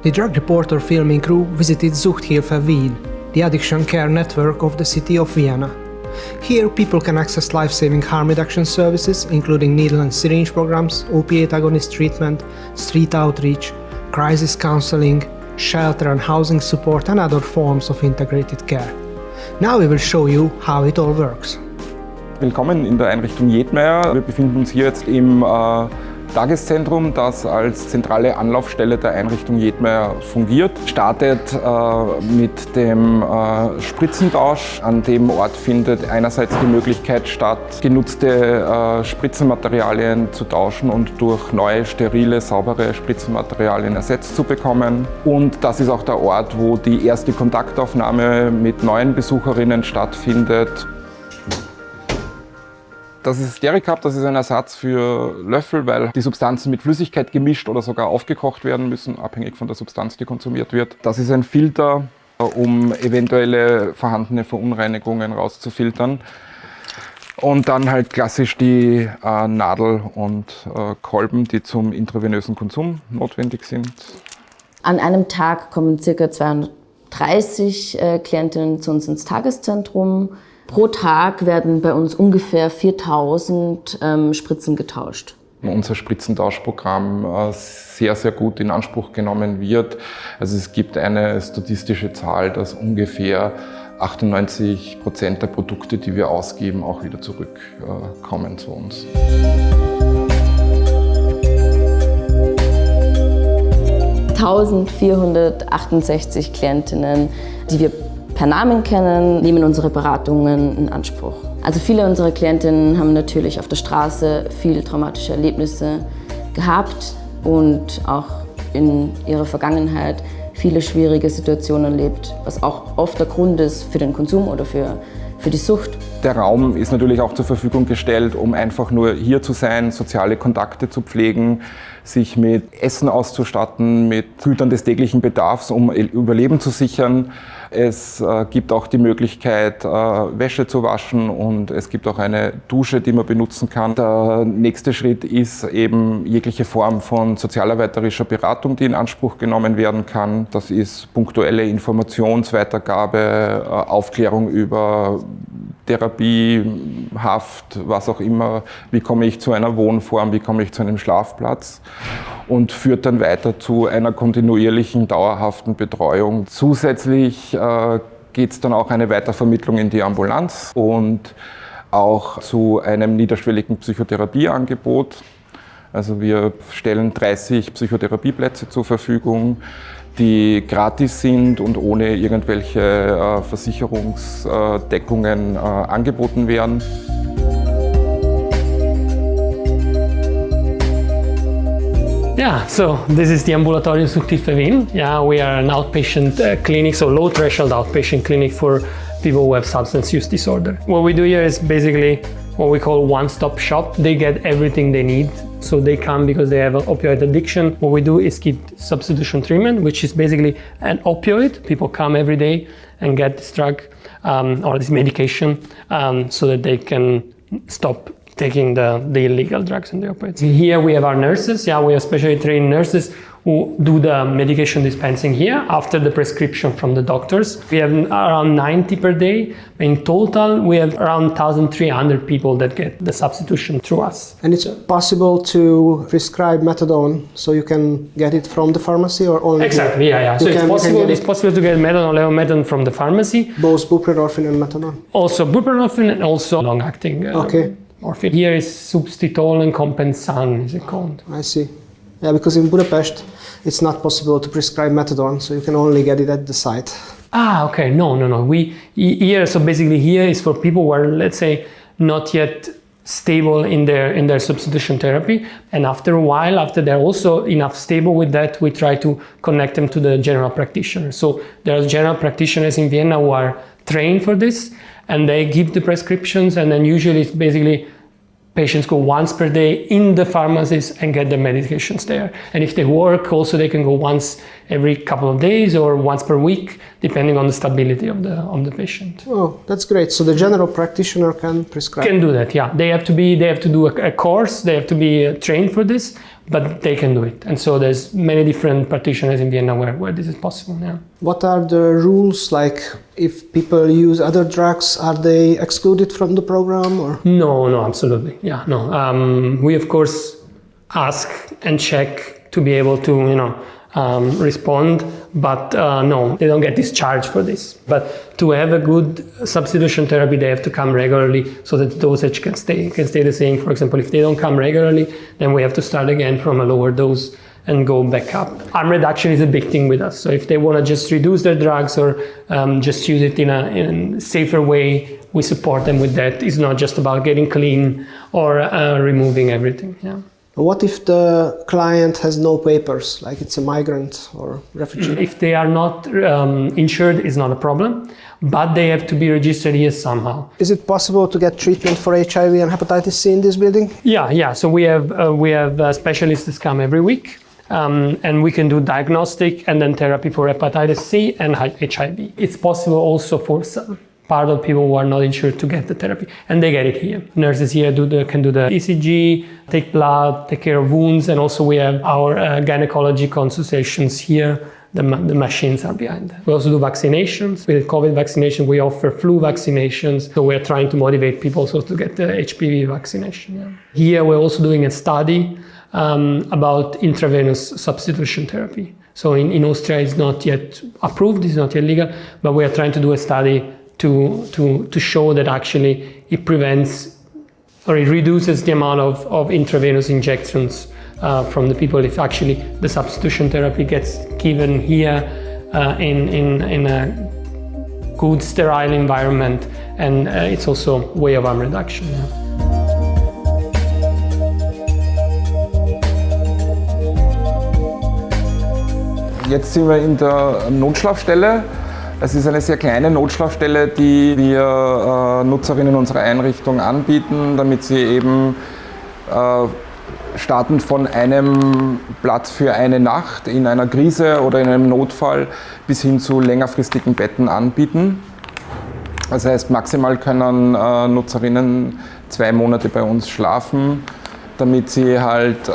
The Drugreporter filming crew visited Suchthilfe Wien, the addiction care network of the city of Vienna. Here, people can access life-saving harm reduction services, including needle and syringe programs, opiate agonist treatment, street outreach, crisis counseling, shelter and housing support, and other forms of integrated care. Now we will show you how it all works. Willkommen in der Einrichtung Jedmeyer. Wir befinden uns hier jetzt im Tageszentrum, das als zentrale Anlaufstelle der Einrichtung Jedmeyer fungiert. Startet mit dem Spritzentausch. An dem Ort findet einerseits die Möglichkeit statt, genutzte Spritzenmaterialien zu tauschen und durch neue, sterile, saubere Spritzenmaterialien ersetzt zu bekommen. Und das ist auch der Ort, wo die erste Kontaktaufnahme mit neuen Besucherinnen stattfindet. Das ist Stericap, das ist ein Ersatz für Löffel, weil die Substanzen mit Flüssigkeit gemischt oder sogar aufgekocht werden müssen, abhängig von der Substanz, die konsumiert wird. Das ist ein Filter, um eventuelle vorhandene Verunreinigungen rauszufiltern. Und dann halt klassisch die Nadel und Kolben, die zum intravenösen Konsum notwendig sind. An einem Tag kommen ca. 230 Klientinnen zu uns ins Tageszentrum. Pro Tag werden bei uns ungefähr 4000 Spritzen getauscht. Unser Spritzentauschprogramm sehr, sehr gut in Anspruch genommen wird. Also es gibt eine statistische Zahl, dass ungefähr 98% der Produkte, die wir ausgeben, auch wieder zurückkommen zu uns. (1468) Klientinnen, die wir per Namen kennen, nehmen unsere Beratungen in Anspruch. Also viele unserer Klientinnen haben natürlich auf der Straße viel traumatische Erlebnisse gehabt und auch in ihrer Vergangenheit viele schwierige Situationen erlebt, was auch oft der Grund ist für den Konsum oder für die Sucht. Der Raum ist natürlich auch zur Verfügung gestellt, um einfach nur hier zu sein, soziale Kontakte zu pflegen, sich mit Essen auszustatten, mit Gütern des täglichen Bedarfs, um Überleben zu sichern. Es gibt auch die Möglichkeit, Wäsche zu waschen, und es gibt auch eine Dusche, die man benutzen kann. Der nächste Schritt ist eben jegliche Form von sozialarbeiterischer Beratung, die in Anspruch genommen werden kann. Das ist punktuelle Informationsweitergabe, Aufklärung über Therapie, Haft, was auch immer. Wie komme ich zu einer Wohnform, wie komme ich zu einem Schlafplatz? Und führt dann weiter zu einer kontinuierlichen, dauerhaften Betreuung. Zusätzlich geht es dann auch eine Weitervermittlung in die Ambulanz und auch zu einem niederschwelligen Psychotherapieangebot. Also wir stellen 30 Psychotherapieplätze zur Verfügung, die gratis sind und ohne irgendwelche Versicherungsdeckungen angeboten werden. Yeah, so this is the ambulatorium Suchthilfe Wien. Yeah, we are an outpatient clinic, so low threshold outpatient clinic for people who have substance use disorder. What we do here is basically what we call one-stop shop. They get everything they need. So they come because they have an opioid addiction. What we do is give substitution treatment, which is basically an opioid. People come every day and get this drug or this medication so that they can stop taking the illegal drugs and the opioids. Here we have our nurses. Yeah, we have specially trained nurses who do the medication dispensing here after the prescription from the doctors. We have around 90 per day. In total, we have around 1,300 people that get the substitution through us. And it's possible to prescribe methadone, so you can get it from the pharmacy or only? Exactly, yeah. So it's possible to get methadone from the pharmacy. Both buprenorphine and methadone? Also buprenorphine and also long-acting morphine. Here is Suchthilfe and Compensan, is it called? I see. Yeah, because in Budapest, it's not possible to prescribe methadone, so you can only get it at the site. Ah, okay. No. So basically here is for people who are, let's say, not yet stable in their substitution therapy. And after a while, after they're also enough stable with that, we try to connect them to the general practitioner. So there are general practitioners in Vienna who are trained for this, and they give the prescriptions, and then usually it's basically patients go once per day in the pharmacies and get their medications there. And if they work, also they can go once every couple of days or once per week, depending on the stability of the patient. Oh, that's great. So the general practitioner can prescribe? Can do that, yeah. They have to do a course, they have to be trained for this. but they can do it. And so there's many different practitioners in Vienna where this is possible. Yeah. What are the rules? Like, if people use other drugs, are they excluded from the program? Or? No, absolutely. Yeah, no. We of course ask and check to be able to, respond, but no, they don't get discharged for this. But to have a good substitution therapy, they have to come regularly so that the dosage can stay the same. For example, if they don't come regularly, then we have to start again from a lower dose and go back up. Harm reduction is a big thing with us. So if they want to just reduce their drugs or just use it in a safer way, we support them with that. It's not just about getting clean or removing everything. Yeah. What if the client has no papers, like it's a migrant or refugee? If they are not insured, it's not a problem, but they have to be registered here somehow. Is it possible to get treatment for HIV and hepatitis C in this building? Yeah. So we have specialists that come every week, and we can do diagnostic and then therapy for hepatitis C and HIV. It's possible also for part of people who are not insured to get the therapy, and they get it here. Nurses here can do the ECG, take blood, take care of wounds, and also we have our gynecology consultations here. The machines are behind. We also do vaccinations. With COVID vaccination, we offer flu vaccinations. So we're trying to motivate people also to get the HPV vaccination. Yeah. Here we're also doing a study about intravenous substitution therapy. So in Austria, it's not yet approved, it's not yet legal, but we are trying to do a study to show that actually it prevents or it reduces the amount of intravenous injections from the people if actually the substitution therapy gets given here in a good sterile environment, and it's also a way of harm reduction. Yeah. Jetzt sind wir in der Notschlafstelle. Es ist eine sehr kleine Notschlafstelle, die wir Nutzerinnen unserer Einrichtung anbieten, damit sie eben startend von einem Platz für eine Nacht in einer Krise oder in einem Notfall bis hin zu längerfristigen Betten anbieten. Das heißt, maximal können Nutzerinnen 2 Monate bei uns schlafen, damit sie halt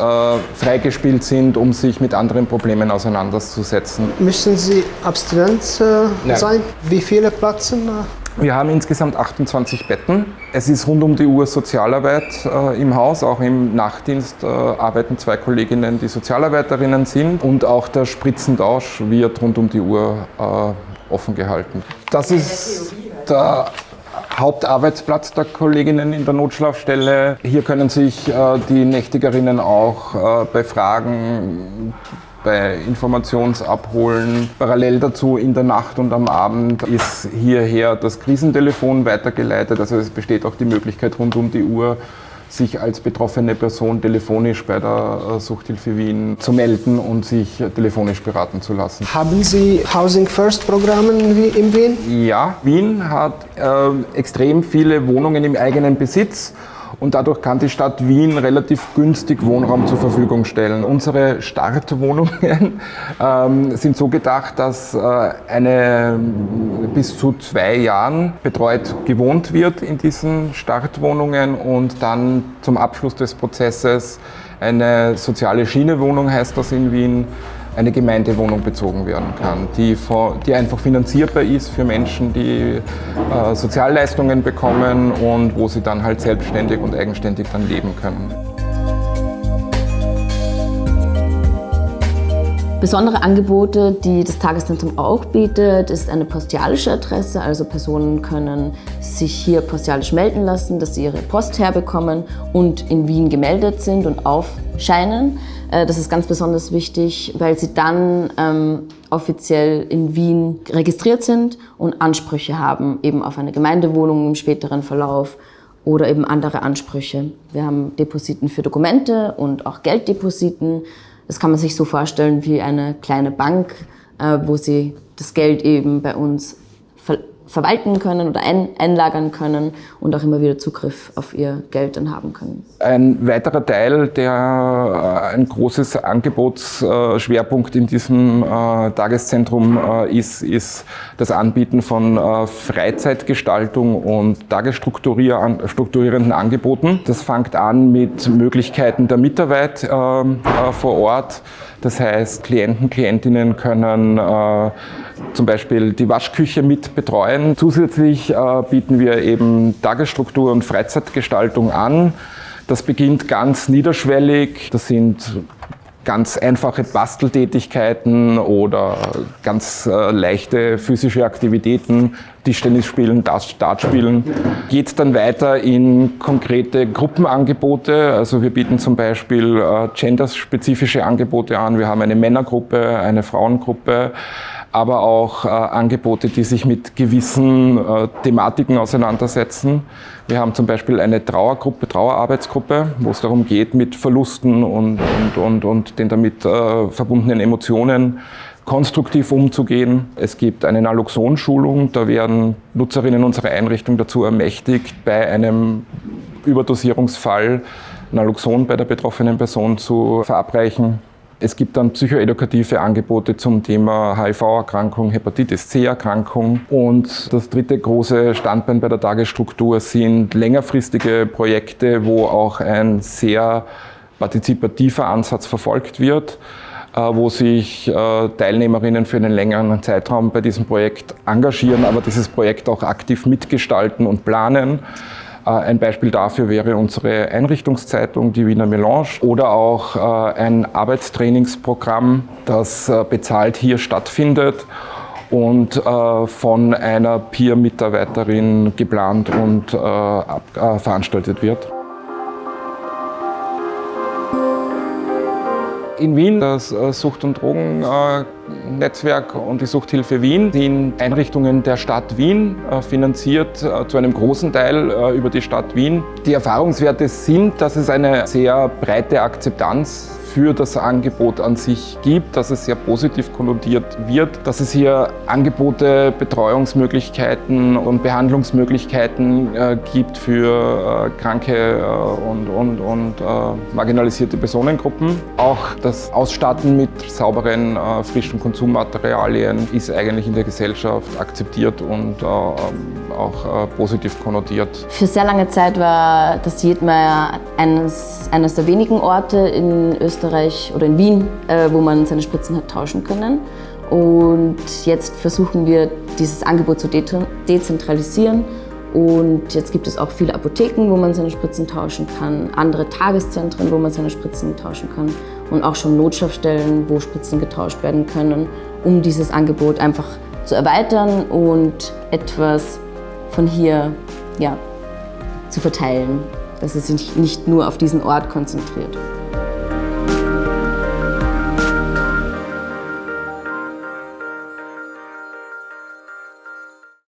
freigespielt sind, um sich mit anderen Problemen auseinanderzusetzen. Müssen Sie abstinent sein? Wie viele Plätze? Wir haben insgesamt 28 Betten. Es ist rund um die Uhr Sozialarbeit im Haus. Auch im Nachtdienst arbeiten 2 Kolleginnen, die Sozialarbeiterinnen sind. Und auch der Spritzentausch wird rund um die Uhr offen gehalten. Das ist der Hauptarbeitsplatz der Kolleginnen in der Notschlafstelle. Hier können sich die Nächtigerinnen auch bei Fragen, bei Informationsabholen. Parallel dazu in der Nacht und am Abend ist hierher das Krisentelefon weitergeleitet. Also es besteht auch die Möglichkeit, rund um die Uhr sich als betroffene Person telefonisch bei der Suchthilfe Wien zu melden und sich telefonisch beraten zu lassen. Haben Sie Housing First Programme in Wien? Ja, Wien hat extrem viele Wohnungen im eigenen Besitz. Und dadurch kann die Stadt Wien relativ günstig Wohnraum zur Verfügung stellen. Unsere Startwohnungen sind so gedacht, dass bis zu 2 Jahren betreut gewohnt wird in diesen Startwohnungen und dann zum Abschluss des Prozesses eine soziale Schienewohnung, heißt das in Wien, eine Gemeindewohnung bezogen werden kann, die einfach finanzierbar ist für Menschen, die Sozialleistungen bekommen und wo sie dann halt selbstständig und eigenständig dann leben können. Besondere Angebote, die das Tageszentrum auch bietet, ist eine postialische Adresse. Also Personen können sich hier postalisch melden lassen, dass sie ihre Post herbekommen und in Wien gemeldet sind und aufscheinen. Das ist ganz besonders wichtig, weil sie dann offiziell in Wien registriert sind und Ansprüche haben, eben auf eine Gemeindewohnung im späteren Verlauf oder eben andere Ansprüche. Wir haben Depositen für Dokumente und auch Gelddepositen. Das kann man sich so vorstellen wie eine kleine Bank, wo sie das Geld eben bei uns verwalten können oder einlagern können und auch immer wieder Zugriff auf ihr Geld dann haben können. Ein weiterer Teil, der ein großes Angebotsschwerpunkt in diesem Tageszentrum ist das Anbieten von Freizeitgestaltung und tagesstrukturierenden Angeboten. Das fängt an mit Möglichkeiten der Mitarbeit vor Ort. Das heißt, Klientinnen können zum Beispiel die Waschküche mit betreuen. Zusätzlich bieten wir eben Tagesstruktur und Freizeitgestaltung an. Das beginnt ganz niederschwellig. Das sind ganz einfache Basteltätigkeiten oder ganz leichte physische Aktivitäten, Tischtennis spielen, Dart spielen. Geht dann weiter in konkrete Gruppenangebote. Also wir bieten zum Beispiel genderspezifische Angebote an. Wir haben eine Männergruppe, eine Frauengruppe, aber auch Angebote, die sich mit gewissen Thematiken auseinandersetzen. Wir haben zum Beispiel eine Trauerarbeitsgruppe, wo es darum geht, mit Verlusten und den damit verbundenen Emotionen konstruktiv umzugehen. Es gibt eine Naloxon-Schulung, da werden Nutzerinnen unserer Einrichtung dazu ermächtigt, bei einem Überdosierungsfall Naloxon bei der betroffenen Person zu verabreichen. Es gibt dann psychoedukative Angebote zum Thema HIV-Erkrankung, Hepatitis-C-Erkrankung. Und das dritte große Standbein bei der Tagesstruktur sind längerfristige Projekte, wo auch ein sehr partizipativer Ansatz verfolgt wird, wo sich Teilnehmerinnen für einen längeren Zeitraum bei diesem Projekt engagieren, aber dieses Projekt auch aktiv mitgestalten und planen. Ein Beispiel dafür wäre unsere Einrichtungszeitung, die Wiener Melange, oder auch ein Arbeitstrainingsprogramm, das bezahlt hier stattfindet und von einer Peer-Mitarbeiterin geplant und veranstaltet wird. In Wien, das Sucht- und Drogennetzwerk und die Suchthilfe Wien sind Einrichtungen der Stadt Wien, finanziert zu einem großen Teil über die Stadt Wien. Die Erfahrungswerte sind, dass es eine sehr breite Akzeptanz für das Angebot an sich gibt, dass es sehr positiv konnotiert wird, dass es hier Angebote, Betreuungsmöglichkeiten und Behandlungsmöglichkeiten gibt für kranke und marginalisierte Personengruppen. Auch das Ausstatten mit sauberen, frischen Konsummaterialien ist eigentlich in der Gesellschaft akzeptiert und auch positiv konnotiert. Für sehr lange Zeit war das Jedmeier eines der wenigen Orte in Österreich oder in Wien, wo man seine Spritzen hat tauschen können. Und jetzt versuchen wir, dieses Angebot zu dezentralisieren. Und jetzt gibt es auch viele Apotheken, wo man seine Spritzen tauschen kann, andere Tageszentren, wo man seine Spritzen tauschen kann und auch schon Notschlafstellen, wo Spritzen getauscht werden können, um dieses Angebot einfach zu erweitern und etwas von hier zu verteilen, dass es sich nicht nur auf diesen Ort konzentriert.